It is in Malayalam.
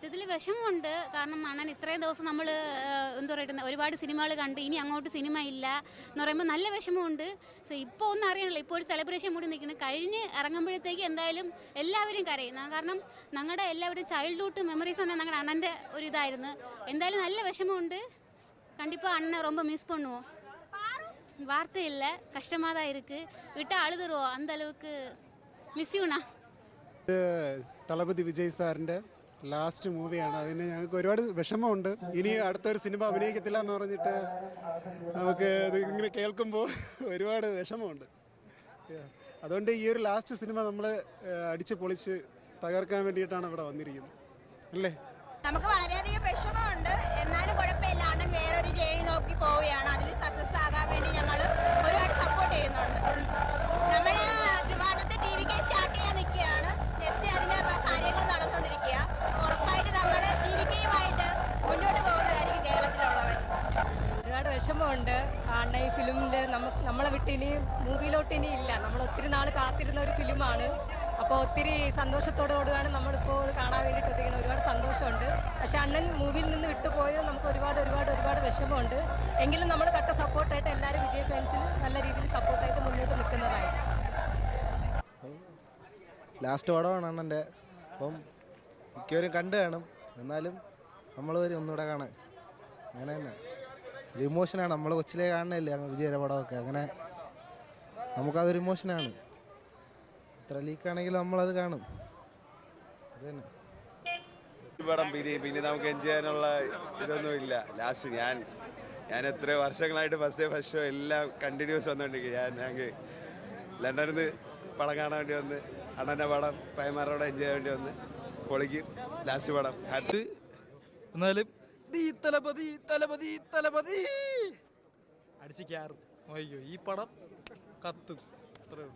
സത്യത്തിൽ വിഷമമുണ്ട്. കാരണം അണ്ണൻ ഇത്രയും ദിവസം നമ്മൾ എന്താ പറയുക ഒരുപാട് സിനിമകൾ കണ്ട് ഇനി അങ്ങോട്ട് സിനിമ ഇല്ല എന്ന് പറയുമ്പോൾ നല്ല വിഷമമുണ്ട്. ഇപ്പോൾ ഒന്നും അറിയണല്ലോ, ഇപ്പോൾ ഒരു സെലിബ്രേഷൻ കൂടി നിൽക്കുന്നത് കഴിഞ്ഞ് ഇറങ്ങുമ്പോഴത്തേക്ക് എന്തായാലും എല്ലാവരും കരയും. കാരണം ഞങ്ങളുടെ എല്ലാവരും ചൈൽഡ്ഹുഡ് മെമ്മറീസ് തന്നെ ഞങ്ങളുടെ അണ്ണൻ്റെ ഒരു ഇതായിരുന്നു. എന്തായാലും നല്ല വിഷമമുണ്ട്. கண்டிப்பாக அண்ணன் ரொம்ப மிஸ் பண்ணுவோம். வார்த்தை இல்லை, கஷ்டமாக தான் இருக்குது. விட்டு அழுதுருவோம், அந்த அளவுக்கு மிஸ் யூண்ணா. തലപതി വിജയ് സാറിൻ്റെ ലാസ്റ്റ് മൂവിയാണ്. അതിന് ഞങ്ങൾക്ക് ഒരുപാട് വിഷമമുണ്ട്. ഇനി അടുത്തൊരു സിനിമ അഭിനയിക്കത്തില്ല എന്ന് പറഞ്ഞിട്ട് നമുക്ക് ഇത് ഇങ്ങനെ കേൾക്കുമ്പോൾ ഒരുപാട് വിഷമമുണ്ട്. അതുകൊണ്ട് ഈ ഒരു ലാസ്റ്റ് സിനിമ നമ്മൾ അടിച്ച് പൊളിച്ച് തകർക്കാൻ വേണ്ടിയിട്ടാണ് ഇവിടെ വന്നിരിക്കുന്നത് അല്ലേ. നമുക്ക് വളരെയധികം വിഷമമുണ്ട്. എന്നാലും കുഴപ്പമില്ല, അണ്ണൻ വേറൊരു ജേണി നോക്കി പോവുകയാണ്. അതിൽ സക്സസ് ആകാൻ വേണ്ടി ഞങ്ങൾ ഒരുപാട് സപ്പോർട്ട് ചെയ്യുന്നുണ്ട്. നമ്മൾ ട്രിവാൻഡ്രത്തെ TVK സ്റ്റാർട്ട് ചെയ്യാൻ നിൽക്കുകയാണ്. നെക്സ്റ്റ് അതിൻ്റെ കാര്യങ്ങൾ നടന്നുകൊണ്ടിരിക്കുക. ഉറപ്പായിട്ട് നമ്മൾ TVKയുമായിട്ട് മുന്നോട്ട് പോകുന്നതായിരിക്കും കേരളത്തിലുള്ളവർ. ഒരുപാട് വിഷമമുണ്ട്. അണ്ണ ഈ ഫിലിമിൽ നമ്മളെ വിട്ടിനി മൂവിയിലോട്ട് ഇനി ഇല്ല. നമ്മൾ ഒത്തിരി നാൾ കാത്തിരുന്ന ഒരു ഫിലിമാണ്. അപ്പോൾ ഒത്തിരി സന്തോഷത്തോടുകൂടിയാണ് നമ്മളിപ്പോൾ കാണാൻ വേണ്ടിയിട്ട് എത്തിക്കുന്നത്. ഒരുപാട് സന്തോഷമുണ്ട്. പക്ഷേ അണ്ണൻ മൂവിയിൽ നിന്ന് വിട്ടുപോയത് നമുക്ക് ഒരുപാട് വിഷമമുണ്ട്. എങ്കിലും നമ്മൾ കട്ട സപ്പോർട്ടായിട്ട് എല്ലാവരും വിജയ് ഫാൻസിന് നല്ല രീതിയിൽ സപ്പോർട്ടായിട്ട് മുന്നോട്ട് നിൽക്കുന്നതായി. ലാസ്റ്റ് പടമാണ് അണ്ണൻ്റെ. അപ്പം മിക്കവരും കണ്ടു കാണും. എന്നാലും നമ്മൾ വരും ഒന്നുകൂടെ കാണാൻ. അങ്ങനെ തന്നെ ഒരു ഇമോഷനാണ്. നമ്മൾ കൊച്ചിലേ കാണുന്നില്ലേ വിജയുടെ പടമൊക്കെ. അങ്ങനെ നമുക്കതൊരു ഇമോഷനാണ്. ഇത്ര ലീക്കാണെങ്കിൽ നമ്മളത് കാണും. അത് തന്നെ പടം പിന്നെ നമുക്ക് എൻജോയ് ചെയ്യാനുള്ള ഇതൊന്നും ഇല്ല. ലാസ്റ്റ് ഞാൻ എത്രയോ വർഷങ്ങളായിട്ട് ഫസ്റ്റ് ഷോ എല്ലാം കണ്ടിന്യൂസ് വന്നുകൊണ്ടിരിക്കുക. ഞങ്ങൾക്ക് ലണ്ടനിൽ നിന്ന് പടം കാണാൻ വേണ്ടി വന്ന് അണ്ണൻ്റെ പടം പൈമാരോടെ എൻജോയ് ചെയ്യാൻ വേണ്ടി വന്ന് പൊളിക്കും. ലാസ്റ്റ് പടം അത് എന്നാലും തലപതി അടിച്ച് കയറും. ഈ പടം കത്തും. അത്രേ ഉള്ളൂ.